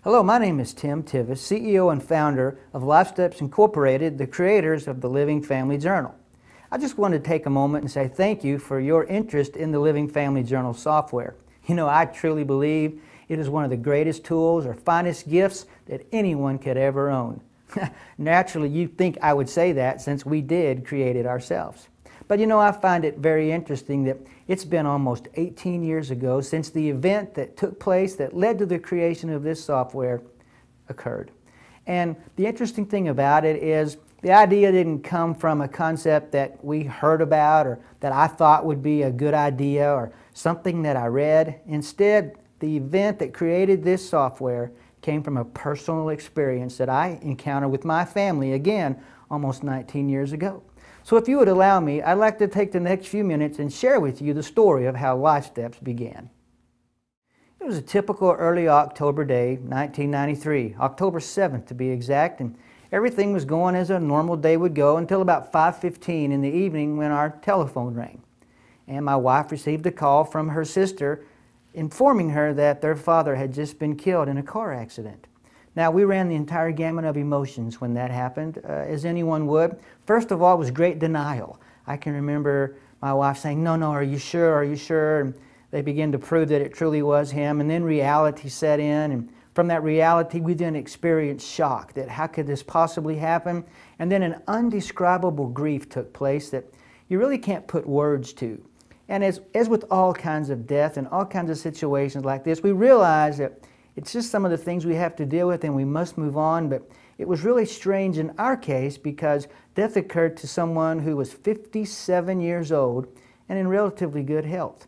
Hello, my name is Tim Tivis, CEO and founder of LifeSteps Incorporated, the creators of the Living Family Journal. I just wanted to take a moment and say thank you for your interest in the Living Family Journal software. You know, I truly believe it is one of the greatest tools or finest gifts that anyone could ever own. Naturally, you'd think I would say that since we did create it ourselves. But you know, I find it very interesting that it's been almost 18 years ago since the event that took place that led to the creation of this software occurred. And the interesting thing about it is the idea didn't come from a concept that we heard about or that I thought would be a good idea or something that I read. Instead, the event that created this software came from a personal experience that I encountered with my family, again, almost 19 years ago. So if you would allow me, I'd like to take the next few minutes and share with you the story of how LifeSteps began. It was a typical early October day, 1993, October 7th to be exact, and everything was going as a normal day would go until about 5:15 in the evening when our telephone rang. And my wife received a call from her sister informing her that their father had just been killed in a car accident. Now, we ran the entire gamut of emotions when that happened, as anyone would. First of all, it was great denial. I can remember my wife saying, no, are you sure, are you sure? And they began to prove that it truly was him, and then reality set in, and from that reality, we then experienced shock that how could this possibly happen? And then an undescribable grief took place that you really can't put words to. And as with all kinds of death and all kinds of situations like this, we realize that it's just some of the things we have to deal with and we must move on. But it was really strange in our case because death occurred to someone who was 57 years old and in relatively good health.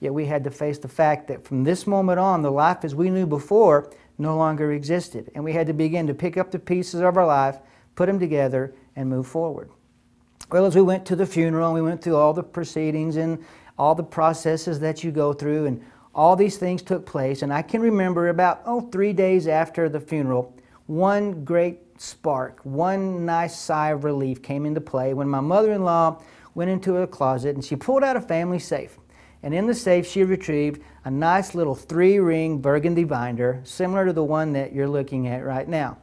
Yet we had to face the fact that from this moment on, the life as we knew before no longer existed. And we had to begin to pick up the pieces of our life, put them together, and move forward. Well, as we went to the funeral, and we went through all the proceedings and all the processes that you go through, and all these things took place, and I can remember about 3 days after the funeral, one great spark, one nice sigh of relief came into play when my mother-in-law went into a closet and she pulled out a family safe. And in the safe she retrieved a nice little 3-ring burgundy binder, similar to the one that you're looking at right now.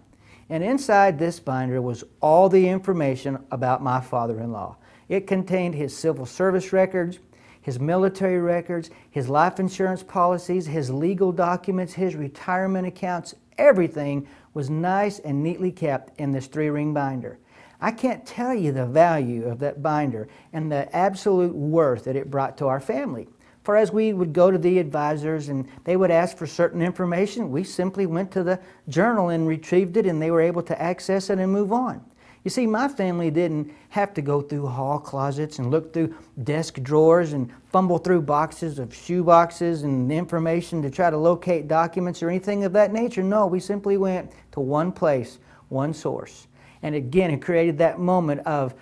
And inside this binder was all the information about my father-in-law. It contained his civil service records, his military records, his life insurance policies, his legal documents, his retirement accounts. Everything was nice and neatly kept in this 3-ring binder. I can't tell you the value of that binder and the absolute worth that it brought to our family. For as we would go to the advisors and they would ask for certain information, we simply went to the journal and retrieved it, and they were able to access it and move on. You see, my family didn't have to go through hall closets and look through desk drawers and fumble through boxes of shoe boxes and information to try to locate documents or anything of that nature. No, we simply went to one place, one source. And again, it created that moment of,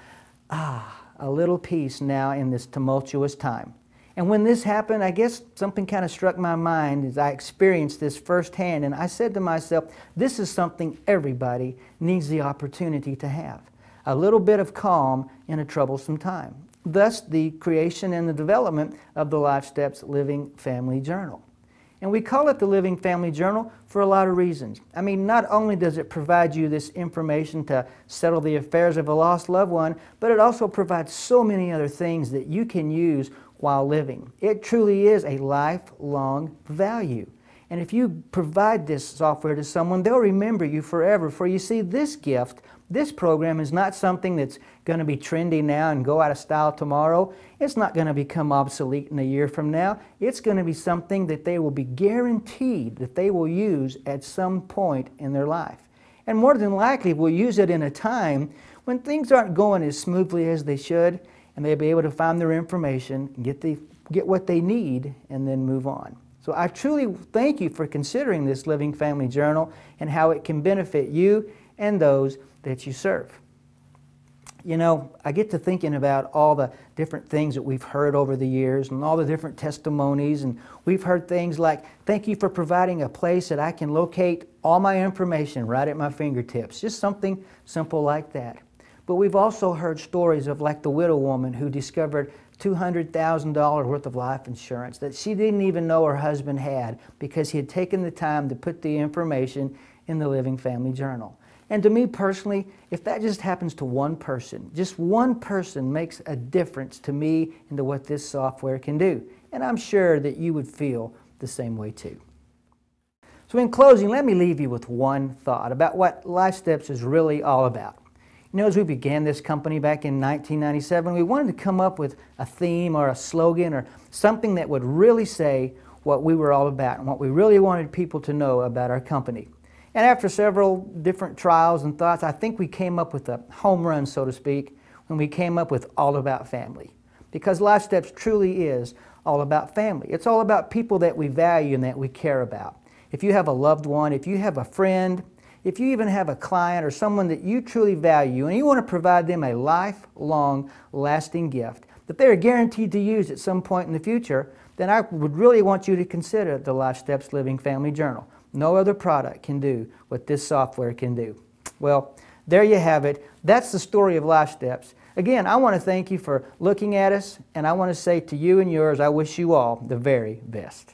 a little peace now in this tumultuous time. And when this happened, I guess something kind of struck my mind as I experienced this firsthand, and I said to myself, this is something everybody needs the opportunity to have. A little bit of calm in a troublesome time. Thus, the creation and the development of the LifeSteps Living Family Journal. And we call it the Living Family Journal for a lot of reasons. I mean, not only does it provide you this information to settle the affairs of a lost loved one, but it also provides so many other things that you can use while living. It truly is a lifelong value. And if you provide this software to someone, they'll remember you forever. For you see, this gift, this program is not something that's going to be trendy now and go out of style tomorrow. It's not going to become obsolete in a year from now. It's going to be something that they will be guaranteed that they will use at some point in their life. And more than likely, we'll use it in a time when things aren't going as smoothly as they should, and they'll be able to find their information, get what they need, and then move on. So I truly thank you for considering this Living Family Journal and how it can benefit you and those that you serve. You know, I get to thinking about all the different things that we've heard over the years and all the different testimonies, and we've heard things like, thank you for providing a place that I can locate all my information right at my fingertips. Just something simple like that. But we've also heard stories of like the widow woman who discovered $200,000 worth of life insurance that she didn't even know her husband had because he had taken the time to put the information in the Living Family Journal. And to me personally, if that just happens to one person, just one person makes a difference to me and to what this software can do. And I'm sure that you would feel the same way too. So in closing, let me leave you with one thought about what LifeSteps is really all about. You know, as we began this company back in 1997, we wanted to come up with a theme or a slogan or something that would really say what we were all about and what we really wanted people to know about our company. And after several different trials and thoughts, I think we came up with a home run, so to speak, when we came up with All About Family. Because LifeSteps truly is all about family. It's all about people that we value and that we care about. If you have a loved one, if you have a friend, if you even have a client or someone that you truly value and you want to provide them a lifelong, lasting gift that they are guaranteed to use at some point in the future, then I would really want you to consider the LifeSteps Living Family Journal. No other product can do what this software can do. Well, there you have it. That's the story of LifeSteps. Again, I want to thank you for looking at us, and I want to say to you and yours, I wish you all the very best.